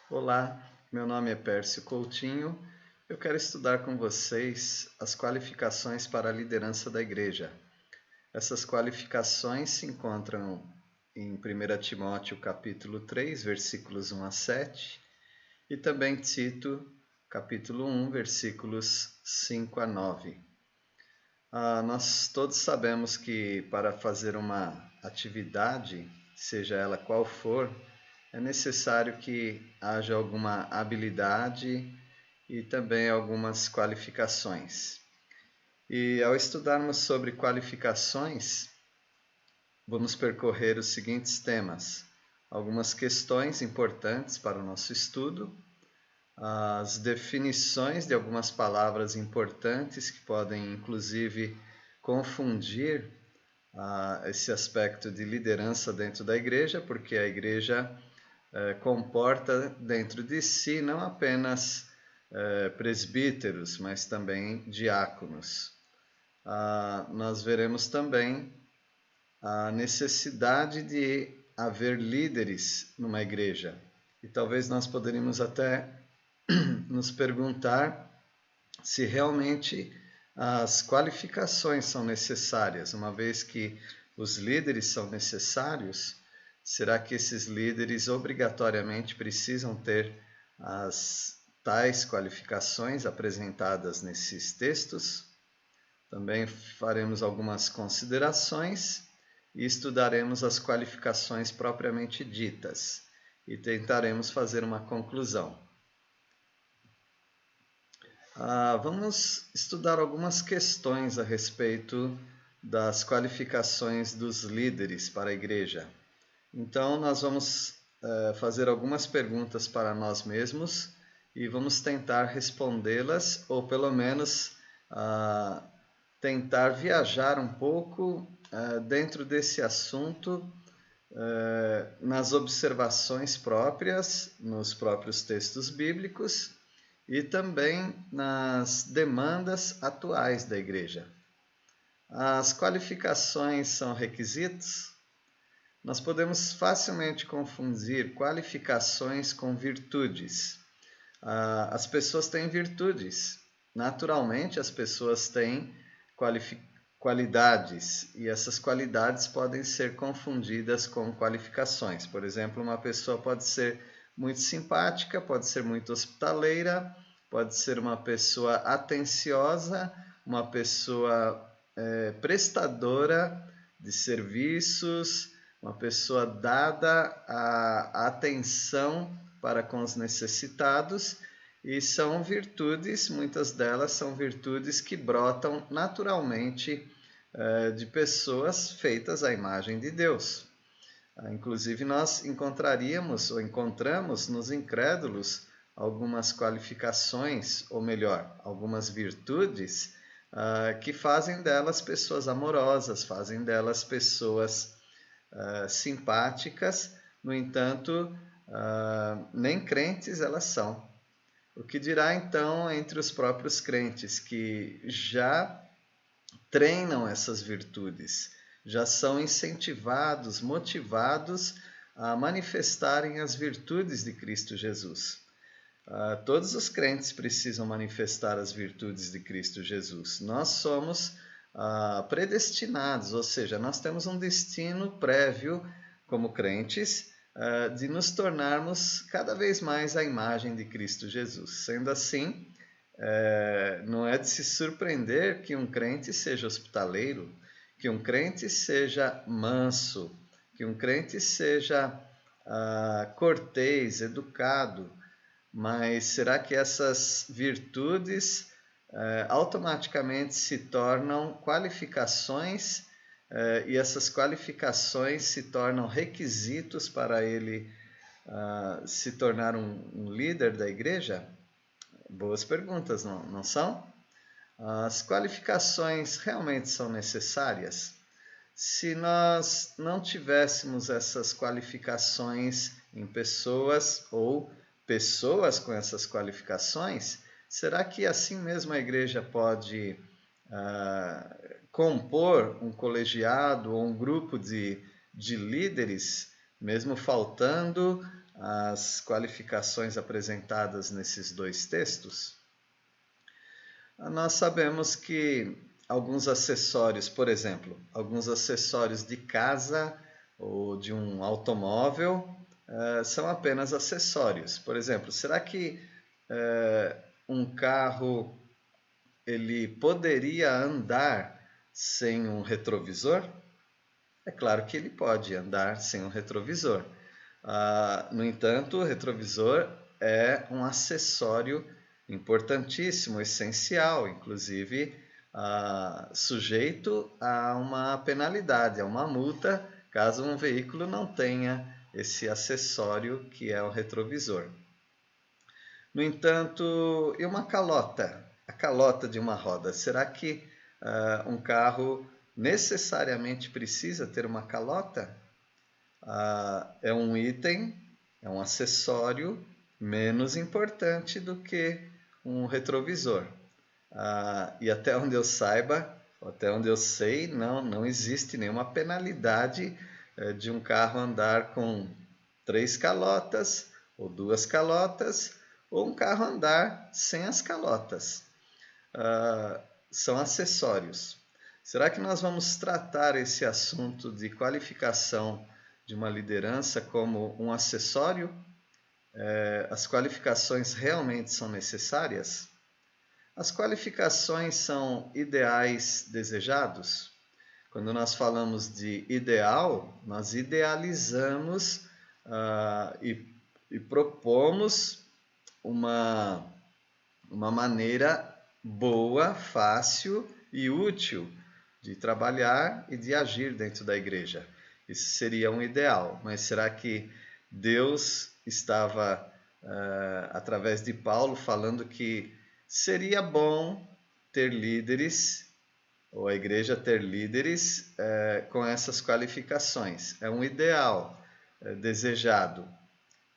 Olá, meu nome é Pércio Coutinho. Eu quero estudar com vocês as qualificações para a liderança da igreja. Essas qualificações se encontram em 1 Timóteo capítulo 3, versículos 1 a 7, e também Tito, capítulo 1, versículos 5 a 9. Nós todos sabemos que para fazer uma atividade, seja ela qual for, é necessário que haja alguma habilidade e também algumas qualificações. E ao estudarmos sobre qualificações, vamos percorrer os seguintes temas: algumas questões importantes para o nosso estudo, as definições de algumas palavras importantes que podem inclusive confundir esse aspecto de liderança dentro da igreja, porque a igreja comporta dentro de si não apenas presbíteros, mas também diáconos. Nós veremos também a necessidade de haver líderes numa igreja. E talvez nós poderíamos até nos perguntar se realmente as qualificações são necessárias, uma vez que os líderes são necessários. Será que esses líderes obrigatoriamente precisam ter as tais qualificações apresentadas nesses textos? Também faremos algumas considerações e estudaremos as qualificações propriamente ditas e tentaremos fazer uma conclusão. Vamos estudar algumas questões a respeito das qualificações dos líderes para a igreja. Então, nós vamos fazer algumas perguntas para nós mesmos e vamos tentar respondê-las, ou pelo menos tentar viajar um pouco dentro desse assunto, nas observações próprias, nos próprios textos bíblicos e também nas demandas atuais da igreja. As qualificações são requisitos? Nós podemos facilmente confundir qualificações com virtudes. As pessoas têm virtudes. Naturalmente, as pessoas têm qualidades, e essas qualidades podem ser confundidas com qualificações. Por exemplo, uma pessoa pode ser muito simpática, pode ser muito hospitaleira, pode ser uma pessoa atenciosa, uma pessoa prestadora de serviços, uma pessoa dada à atenção para com os necessitados, e são virtudes, muitas delas são virtudes que brotam naturalmente de pessoas feitas à imagem de Deus. Inclusive, nós encontramos nos incrédulos algumas qualificações, ou melhor, algumas virtudes que fazem delas pessoas amorosas, fazem delas pessoas simpáticas. No entanto, nem crentes elas são. O que dirá então entre os próprios crentes que já treinam essas virtudes, já são incentivados, motivados a manifestarem as virtudes de Cristo Jesus? Todos os crentes precisam manifestar as virtudes de Cristo Jesus. Nós somos predestinados, ou seja, nós temos um destino prévio como crentes de nos tornarmos cada vez mais a imagem de Cristo Jesus. Sendo assim, não é de se surpreender que um crente seja hospitaleiro, que um crente seja manso, que um crente seja cortês, educado. Mas será que essas virtudes automaticamente se tornam qualificações e essas qualificações se tornam requisitos para ele se tornar um líder da igreja? Boas perguntas, não são? As qualificações realmente são necessárias? Se nós não tivéssemos essas qualificações em pessoas ou pessoas com essas qualificações, será que assim mesmo a igreja pode compor um colegiado ou um grupo de líderes, mesmo faltando as qualificações apresentadas nesses dois textos, nós sabemos que alguns acessórios, por exemplo, alguns acessórios de casa ou de um automóvel são apenas acessórios. Por exemplo, será que um carro ele poderia andar sem um retrovisor? É claro que ele pode andar sem um retrovisor. No entanto, o retrovisor é um acessório importantíssimo, essencial, inclusive sujeito a uma penalidade, a uma multa, caso um veículo não tenha esse acessório que é o retrovisor. No entanto, e uma calota? A calota de uma roda. Será que um carro necessariamente precisa ter uma calota? É um item, é um acessório menos importante do que um retrovisor. E até onde eu saiba, até onde eu sei, não existe nenhuma penalidade de um carro andar com 3 calotas ou 2 calotas, ou um carro andar sem as calotas. São acessórios. Será que nós vamos tratar esse assunto de qualificação de uma liderança como um acessório? As qualificações realmente são necessárias? As qualificações são ideais desejados? Quando nós falamos de ideal, nós idealizamos e propomos uma maneira boa, fácil e útil de trabalhar e de agir dentro da igreja. Isso seria um ideal, mas será que Deus estava, através de Paulo, falando que seria bom ter líderes, ou a igreja ter líderes com essas qualificações? É um ideal desejado.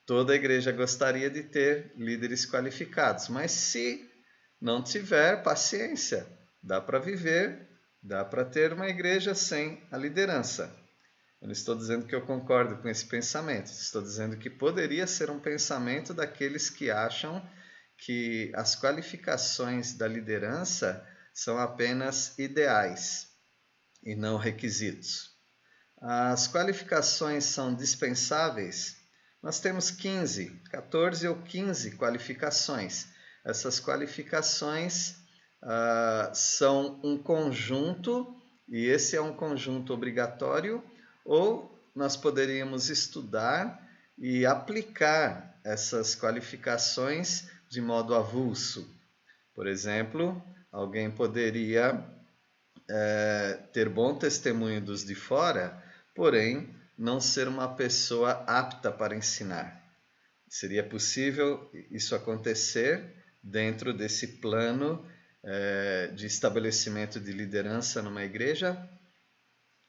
Toda a igreja gostaria de ter líderes qualificados, mas se não tiver, paciência, dá para viver, dá para ter uma igreja sem a liderança. Eu não estou dizendo que eu concordo com esse pensamento, estou dizendo que poderia ser um pensamento daqueles que acham que as qualificações da liderança são apenas ideais e não requisitos. As qualificações são dispensáveis? Nós temos 14 ou 15 qualificações. Essas qualificações são um conjunto, e esse é um conjunto obrigatório, ou nós poderíamos estudar e aplicar essas qualificações de modo avulso. Por exemplo, alguém poderia ter bom testemunho dos de fora, porém não ser uma pessoa apta para ensinar. Seria possível isso acontecer dentro desse plano de estabelecimento de liderança numa igreja?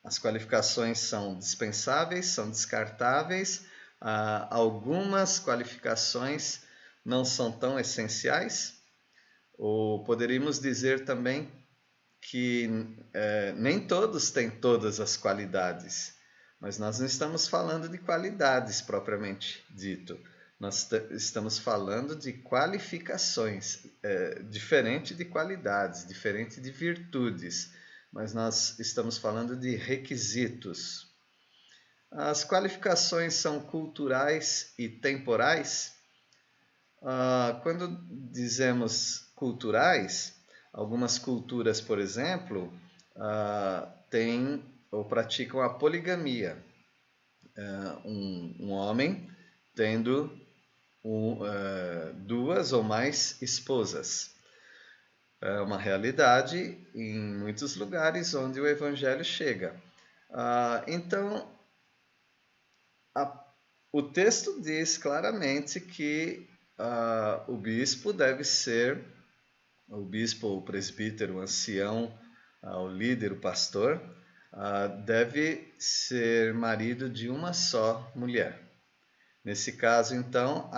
As qualificações são dispensáveis, são descartáveis. Algumas qualificações não são tão essenciais? Ou poderíamos dizer também que nem todos têm todas as qualidades, mas nós não estamos falando de qualidades propriamente dito. Nós estamos falando de qualificações, diferente de qualidades, diferente de virtudes, mas nós estamos falando de requisitos. As qualificações são culturais e temporais. Quando dizemos culturais, algumas culturas, por exemplo, têm ou praticam a poligamia. Um homem tendo 2 ou mais esposas. É uma realidade em muitos lugares onde o evangelho chega. Então, o texto diz claramente que o bispo deve ser, o bispo, o presbítero, o ancião, o líder, o pastor, deve ser marido de uma só mulher. Nesse caso, então,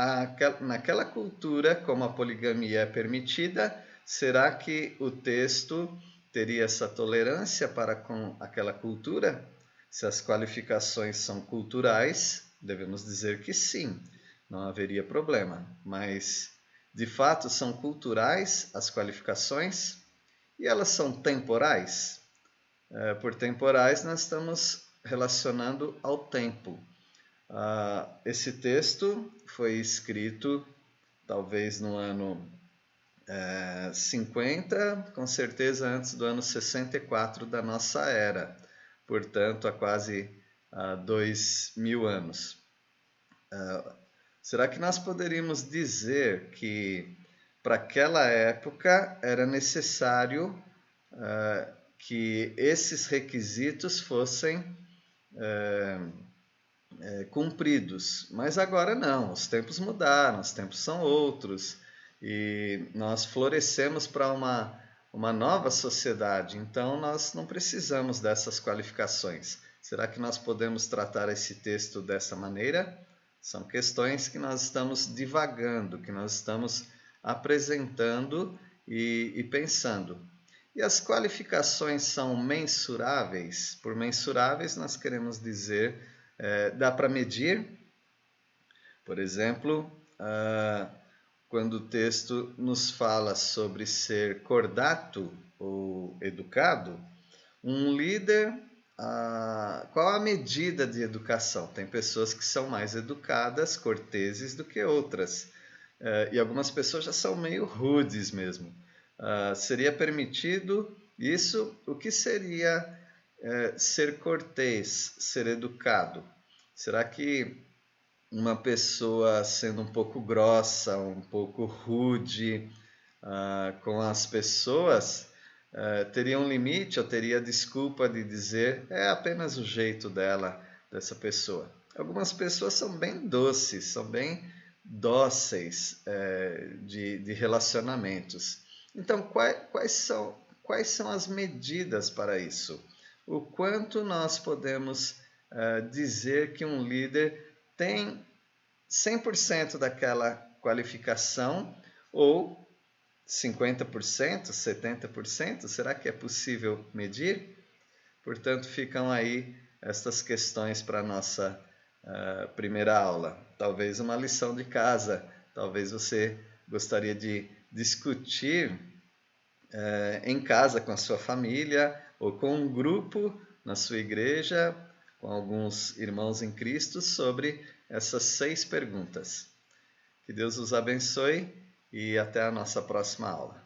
naquela cultura, como a poligamia é permitida, será que o texto teria essa tolerância para com aquela cultura? Se as qualificações são culturais, devemos dizer que sim. não haveria problema. Mas, de fato, são culturais as qualificações e elas são temporais. Por temporais, nós estamos relacionando ao tempo. Esse texto foi escrito talvez no ano 50, com certeza antes do ano 64 da nossa era, portanto há quase 2000 anos. Será que nós poderíamos dizer que para aquela época era necessário que esses requisitos fossem cumpridos? Mas agora não, os tempos mudaram, os tempos são outros e nós florescemos para uma nova sociedade, então nós não precisamos dessas qualificações. Será que nós podemos tratar esse texto dessa maneira? São questões que nós estamos divagando, que nós estamos apresentando e pensando. E as qualificações são mensuráveis? Por mensuráveis nós queremos dizer, dá para medir? Por exemplo, quando o texto nos fala sobre ser cordato ou educado, um líder, qual a medida de educação? Tem pessoas que são mais educadas, corteses do que outras. E algumas pessoas já são meio rudes mesmo. Seria permitido isso? O que seria ser cortês, ser educado? Será que uma pessoa sendo um pouco grossa, um pouco rude com as pessoas, teria um limite ou teria desculpa de dizer é apenas o jeito dessa pessoa? Algumas pessoas são bem doces, são bem dóceis de relacionamentos. Então, quais são as medidas para isso? O quanto nós podemos dizer que um líder tem 100% daquela qualificação ou 50%, 70%? Será que é possível medir? Portanto, ficam aí estas questões para a nossa primeira aula. Talvez uma lição de casa, talvez você gostaria de discutir em casa com a sua família ou com um grupo na sua igreja, com alguns irmãos em Cristo, sobre essas 6 perguntas. Que Deus os abençoe e até a nossa próxima aula.